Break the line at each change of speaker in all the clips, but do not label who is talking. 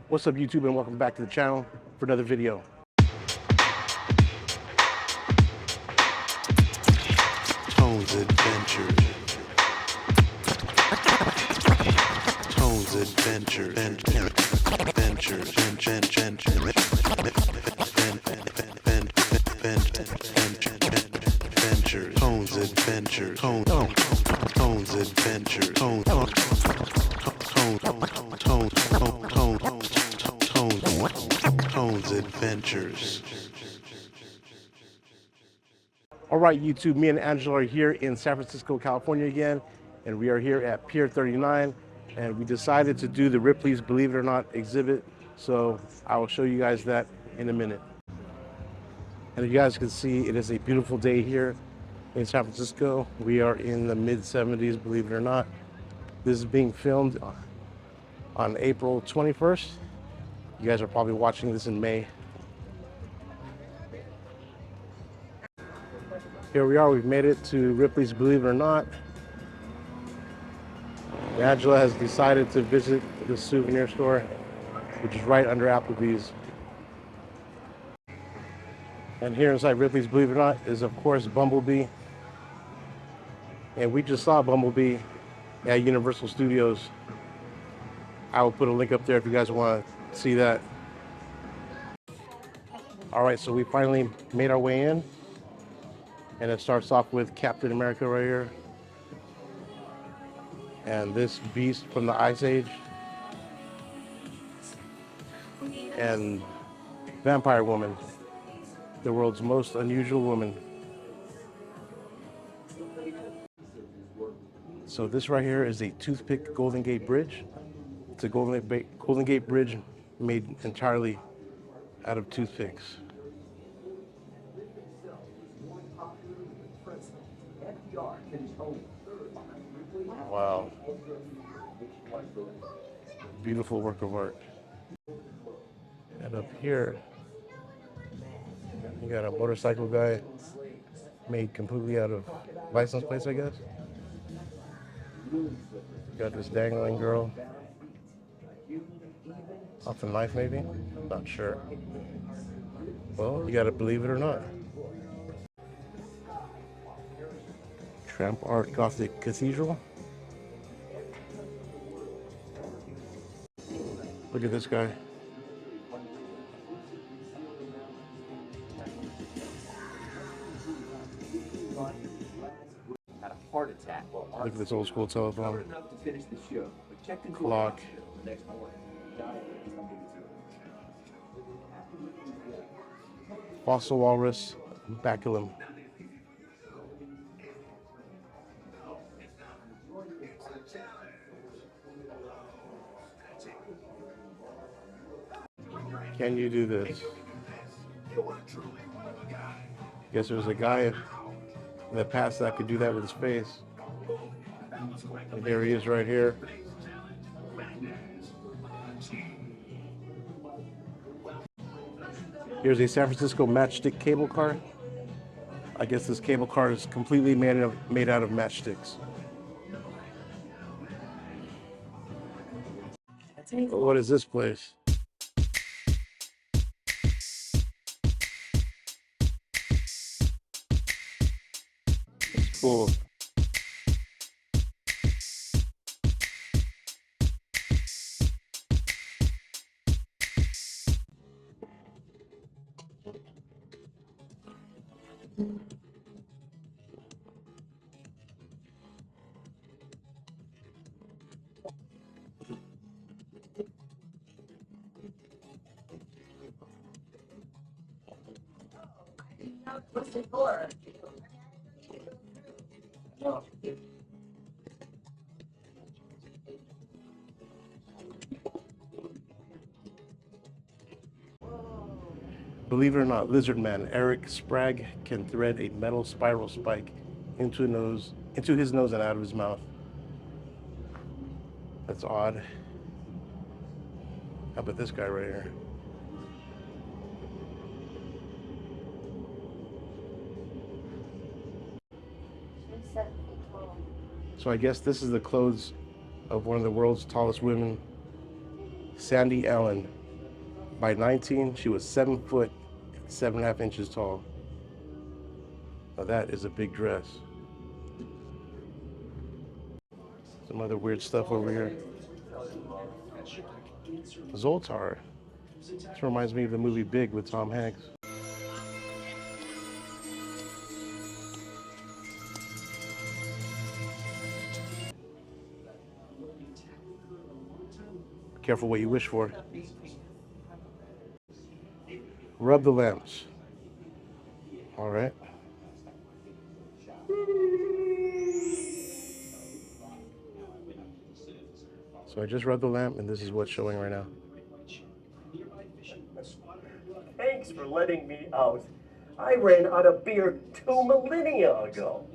What's up, YouTube, and welcome back to the channel for another video.
Tones Adventure. Tones Adventure. Adventure. Tones Adventure. Tones Adventure. Tones Adventures.
All right, YouTube, me and Angela are here in San Francisco, California again, and we are here at Pier 39, and we decided to do the Ripley's Believe It or Not exhibit, so I will show you guys that in a minute. And you guys can see it is a beautiful day here in San Francisco. We are in the mid-70s, believe it or not. This is being filmed on April 21st. You guys are probably watching this in May. Here we are, we've made it to Ripley's Believe It or Not. Angela has decided to visit the souvenir store, which is right under Applebee's. And here inside Ripley's Believe It or Not is, of course, Bumblebee. And we just saw Bumblebee at Universal Studios. I will put a link up there if you guys want to see that. All right, so we finally made our way in. And it starts off with Captain America right here. And this beast from the Ice Age. And Vampire Woman, the world's most unusual woman. So this right here is a toothpick Golden Gate Bridge. It's a Golden Gate Bridge made entirely out of toothpicks. Wow. Beautiful work of art. And up here, you got a motorcycle guy made completely out of license plates, I guess. You got this dangling girl. Off a knife, maybe? Not sure. Well, you gotta believe it or not. Tramp Art Gothic Cathedral. Look at this guy.
Had a heart attack.
Look at this old school telephone. Clock. Fossil walrus, baculum. Can you do this? Guess there's a guy in the past that could do that with his face. And here he is right here. Here's a San Francisco matchstick cable car. I guess this cable car is completely made out of matchsticks. What is this place? It's cool.
What's it for?
Believe it or not, lizard man Eric Sprague can thread a metal spiral spike into his nose and out of his mouth. That's odd. How about this guy right here? So I guess this is the clothes of one of the world's tallest women, Sandy Allen. By 19, she was 7 foot, 7.5 inches tall. Now that is a big dress. Some other weird stuff over here. Zoltar. This reminds me of the movie Big with Tom Hanks. Careful what you wish for. Rub the lamps. All right. So I just rubbed the lamp, and this is what's showing right now.
Thanks for letting me out. I ran out of beer 2 millennia ago.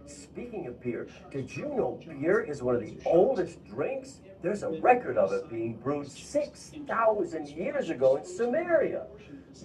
Speaking of beer, did you know beer is one of the oldest drinks? There's a record of it being brewed 6,000 years ago in Samaria.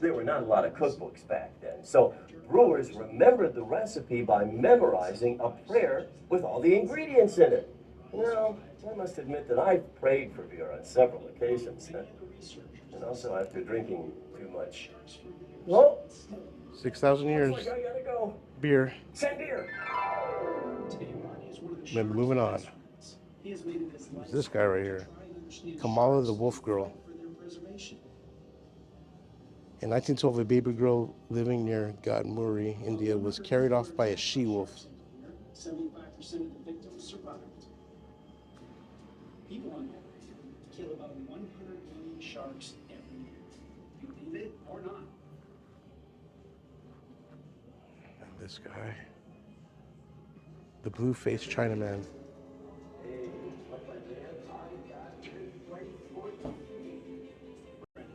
There were not a lot of cookbooks back then, so brewers remembered the recipe by memorizing a prayer with all the ingredients in it. Well, I must admit that I've prayed for beer on several occasions, and also after drinking too much. Well,
6,000 years.
looks like I gotta go.
Beer.
Send beer.
Then moving on. Who's this guy right here? Kamala the Wolf Girl. In 1912, a baby girl living near Gadmuri, India, was carried off by a she-wolf.
75% of the victims survived. People on there kill about 100 million sharks every year. Believe it or not.
And this guy, the blue-faced Chinaman.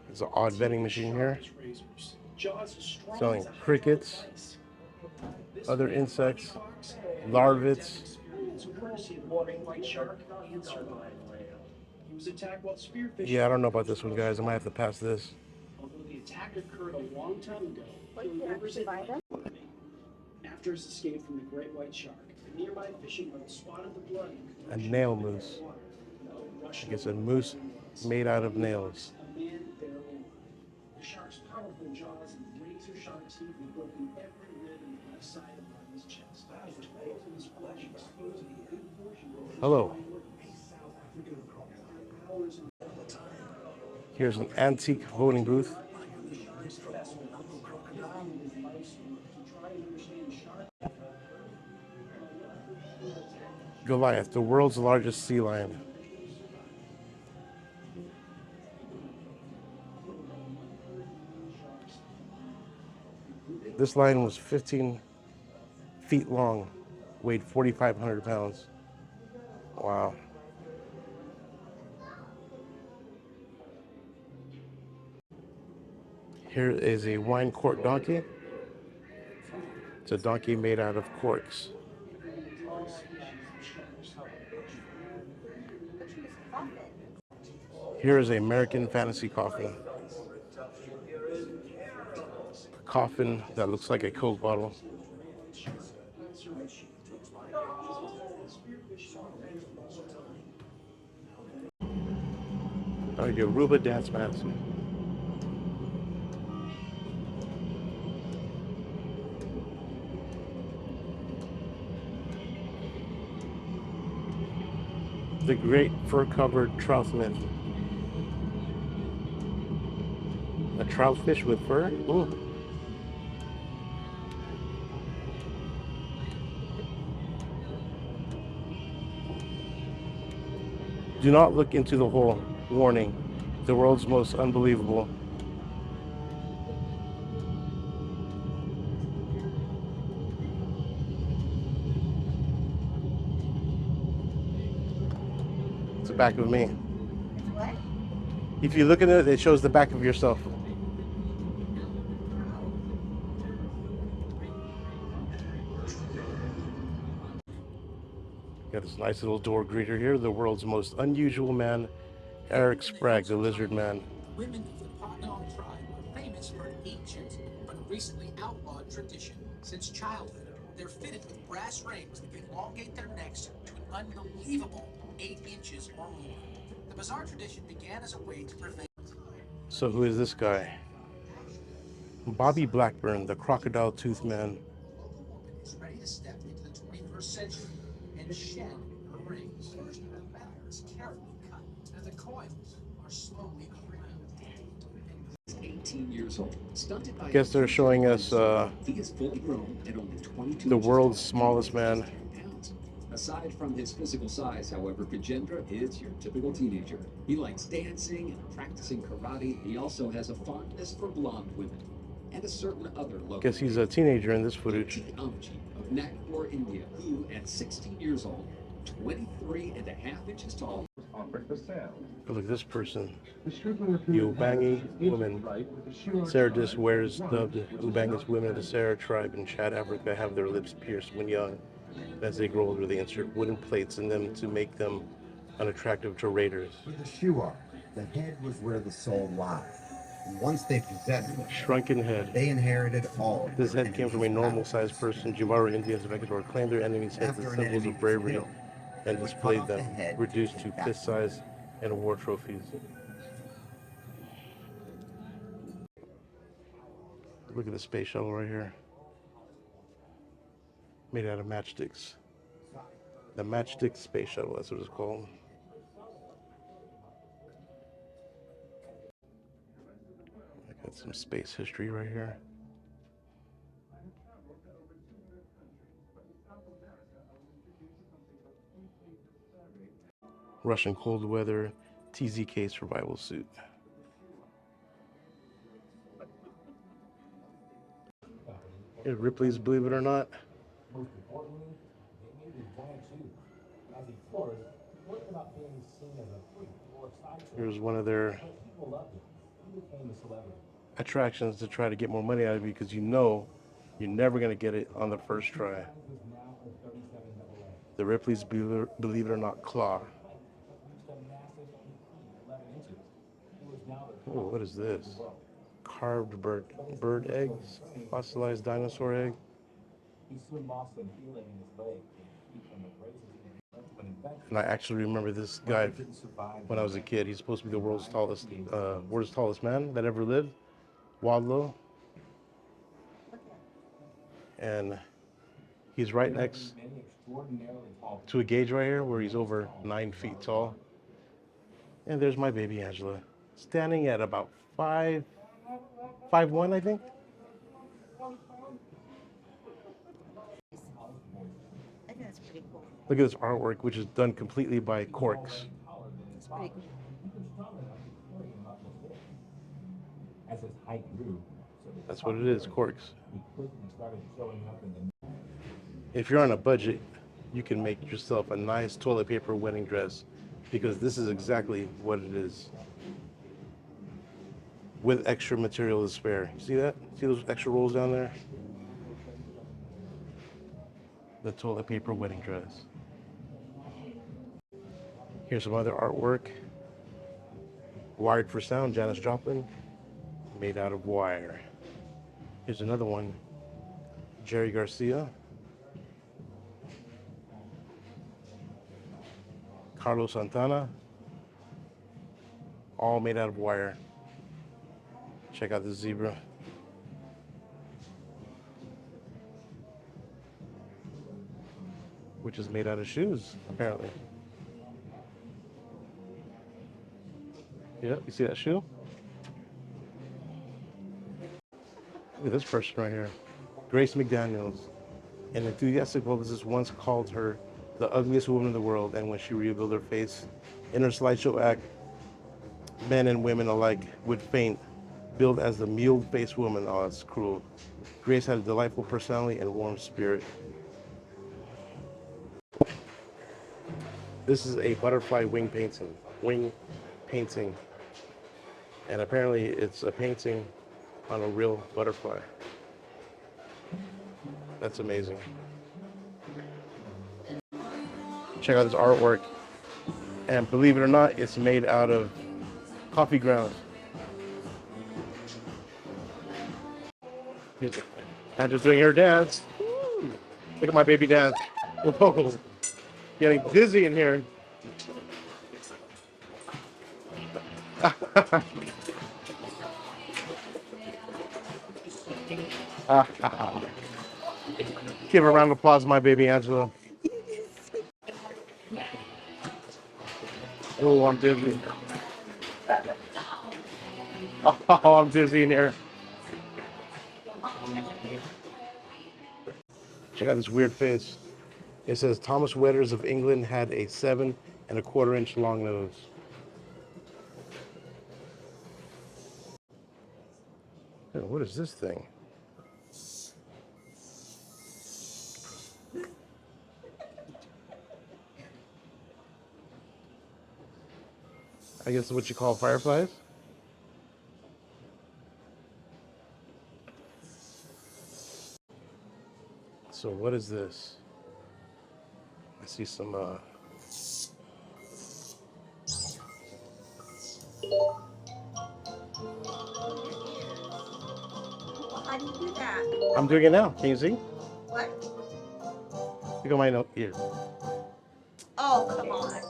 There's an odd vending machine here, selling crickets, other insects, larvets. Yeah, I don't know about this one, guys. I might have to pass this.
Although the attack occurred a long time ago, after his escape from the great white shark, the nearby fishing boat spotted the blood.
A nail moose. I guess a moose made out of nails.
A man barely alive. The shark's powerful jaws and razor-sharp teeth had broken every rib in the left side of his chest. His toes and his flesh exposing a good portion of his
Hello. Here's an antique voting booth. Goliath, the world's largest sea lion. This lion was 15 feet long, weighed 4,500 pounds. Wow. Here is a wine cork donkey. It's a donkey made out of corks. Here is an American fantasy coffin. A coffin that looks like a Coke bottle. Oh, your Aruba dance mats. The great fur-covered troutman. A trout fish with fur? Ooh. Do not look into the hole. Warning. The world's most unbelievable. It's the back of me.
What?
If you look at it, it shows the back of yourself. Got this nice little door greeter here. The world's most unusual man, Eric Sprague, the lizard man.
Women of the Padang tribe were famous for an ancient but recently outlawed tradition. Since childhood, they're fitted with brass rings that elongate their necks to an unbelievable 8 inches or more. The bizarre tradition began as a way to prevent
So who is this guy? Bobby Blackburn, the crocodile tooth man.
Is ready to step into the 21st century and shed her rings. First, the metal is carefully cut, and the coils are slowly unwound.
18 years old. Stunted by
I guess they're showing us
he is fully grown at only 22
the world's smallest man.
pounds. Aside from his physical size, however, Gajendra is your typical teenager. He likes dancing and practicing karate. He also has a fondness for blonde women and a certain other local.
Guess he's a teenager in this footage.
Amji of Nagpur, India, who at 16 years old, 23.5 inches tall.
Offered for sale.
Oh, look at this person.
The stripper
The Ubangi woman. Sarah Dis wears dubbed Ubangi's women of the Sarah tribe in Chad, Africa have their lips pierced when young. As they grow older, they insert wooden plates in them to make them unattractive to raiders.
Where the shoe are, the head was where the soul lies. And once they possessed it,
Shrunken head.
they inherited all.
This head came from a normal-sized person. Jivara Indians of Ecuador claimed their enemies' heads as symbols of bravery and displayed them, reduced to fist size and war trophies. Look at the space shuttle right here. Made out of matchsticks. The matchstick space shuttle, that's what it's called. I got some space history right here. Russian cold weather TZK survival suit. Here, Ripley's Believe It or Not.
Most importantly, they made a giant shoe. As he flourished, it wasn't about being seen as a freak or a sideshow.
Here's one of their
But people loved him. He became a celebrity.
attractions to try to get more money out of you, because you know you're never going to get it on the first try.
He was now a 37 AA.
The Ripley's Believe It or Not claw.
Reached a massive EP, 11 inches. He was now the
Oh, what is this? Carved bird eggs, fossilized dinosaur egg.
He soon lost some feeling in his leg from the braces when infection
And I actually remember this guy when I was a kid. He's supposed to be the world's tallest man that ever lived, Wadlow. And he's right next
many extraordinarily tall
to a gauge right here where he's over 9 feet tall. And there's my baby Angela, standing at about 5'1", I think.
I think that's pretty cool.
Look at this artwork, which is done completely by corks.
It's pretty cool.
as his height grew. So the
That's what it is, corks.
he quickly started showing up in the
If you're on a budget, you can make yourself a nice toilet paper wedding dress, because this is exactly what it is, with extra material to spare. You see that? See those extra rolls down there? The toilet paper wedding dress. Here's some other artwork. Wired for Sound, Janis Joplin, made out of wire. Here's another one, Jerry Garcia. Carlos Santana, all made out of wire. Check out this zebra. Which is made out of shoes, apparently. Yep, you see that shoe? Look at this person right here. Grace McDaniels. An enthusiastic publicist once called her the ugliest woman in the world, and when she revealed her face in her slideshow act, men and women alike would faint, billed as the mule-faced woman. Oh, that's cruel. Grace had a delightful personality and warm spirit. This is a butterfly wing painting. And apparently it's a painting on a real butterfly. That's amazing. Check out this artwork. And believe it or not, it's made out of coffee grounds. I'm just doing her dance. Woo! Look at my baby dance. Whoa. Getting dizzy in here. Give a round of applause, my baby Angela. Oh, I'm dizzy. Oh, I'm dizzy in here. Check out this weird face. It says Thomas Wetters of England had a 7¼ inch long nose. Oh, what is this thing? I guess it's what you call fireflies. So what is this? I see some
Well, how do you do that?
I'm doing it now. Can you see?
What?
Look at my ear.
Oh, come on.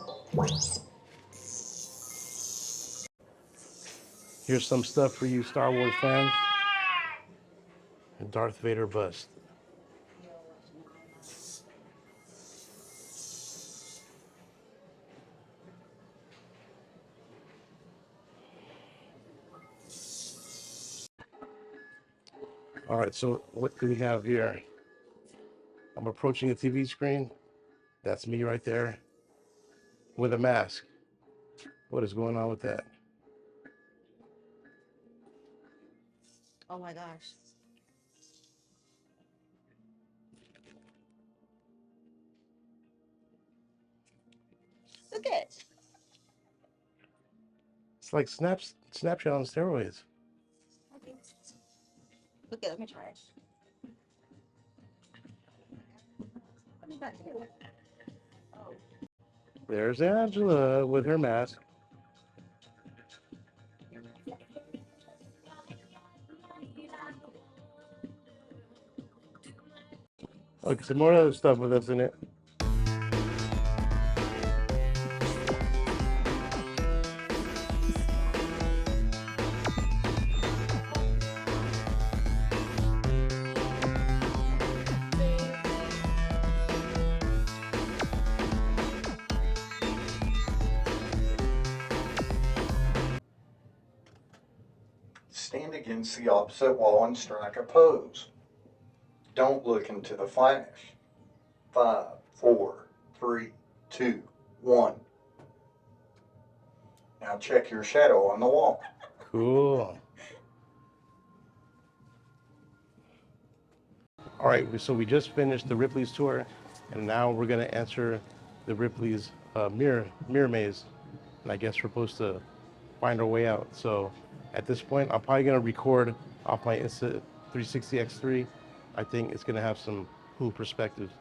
Here's some stuff for you Star Wars fans. A Darth Vader bust. All right, so what do we have here? I'm approaching the TV screen. That's me right there with a mask. What is going on with that?
Oh my gosh. Look at it.
It's like Snapchat on steroids.
Look at it. Let me try it. What did that do? Oh.
There's Angela with her mask. Look, some more other stuff with us in it.
Stand against the opposite wall and strike a pose. Don't look into the flash. 5, 4, 3, 2, 1. Now check your shadow on the wall.
Cool. All right, so we just finished the Ripley's tour, and now we're gonna enter the Ripley's mirror maze. And I guess we're supposed to find our way out. So at this point, I'm probably gonna record off my Insta360 X3. I think it's gonna have some cool perspectives.